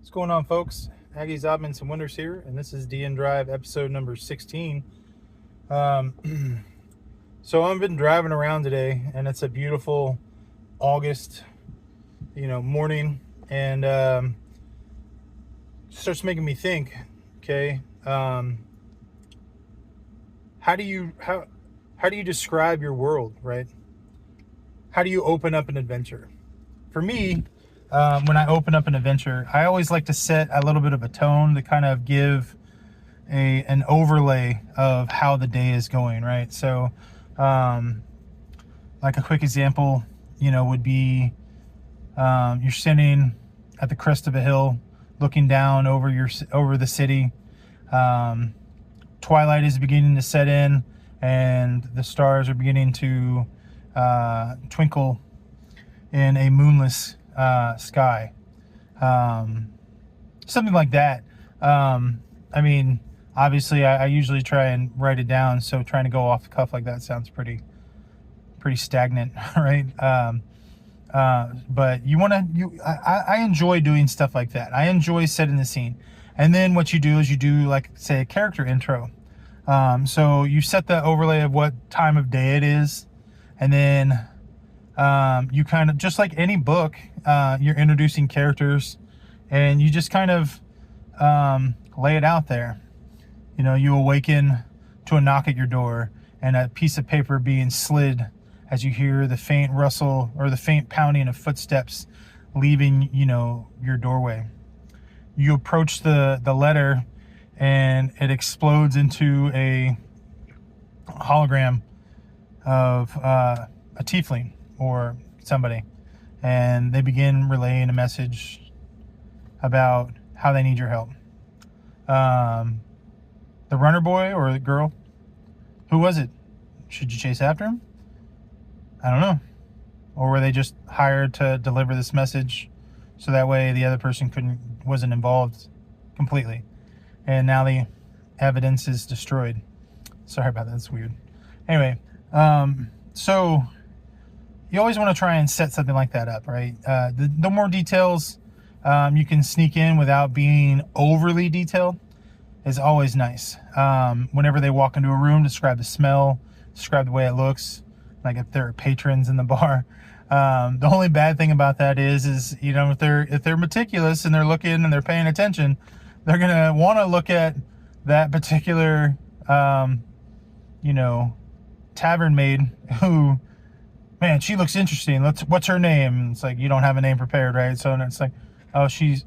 What's going on, folks? Aggies, Oddments, and Wonders here, and this is DnDrive episode number 16. So I've been driving around today, and it's a beautiful August, morning, and starts making me think. Okay, how do you describe your world, right? How do you open up an adventure? For me, when I open up an adventure, I always like to set a little bit of a tone to kind of give an overlay of how the day is going, right? So, like a quick example, would be you're sitting at the crest of a hill, looking down over the city. Twilight is beginning to set in, and the stars are beginning to twinkle in a moonless sky, something like that. Obviously I usually try and write it down, so trying to go off the cuff like that sounds pretty stagnant, right? But I enjoy doing stuff like that. I enjoy setting the scene, and then what you do is you do, like, say, a character intro. So you set the overlay of what time of day it is, and then you kind of, just like any book, you're introducing characters, and you just kind of lay it out there. You awaken to a knock at your door and a piece of paper being slid as you hear the faint rustle or the faint pounding of footsteps leaving, your doorway. You approach the letter, and it explodes into a hologram of a tiefling or somebody, and they begin relaying a message about how they need your help. The runner boy or the girl, who was it? Should you chase after him? I don't know. Or were they just hired to deliver this message so that way the other person wasn't involved completely, and now the evidence is destroyed? Sorry about that, that's weird. Anyway, so you always want to try and set something like that up, right? The more details you can sneak in without being overly detailed is always nice. Whenever they walk into a room, describe the smell, describe the way it looks, like if there are patrons in the bar. The only bad thing about that is if they're meticulous and they're looking and they're paying attention, they're gonna want to look at that particular tavern maid who, man, she looks interesting. What's her name? It's like, you don't have a name prepared, right? So it's like, oh, she's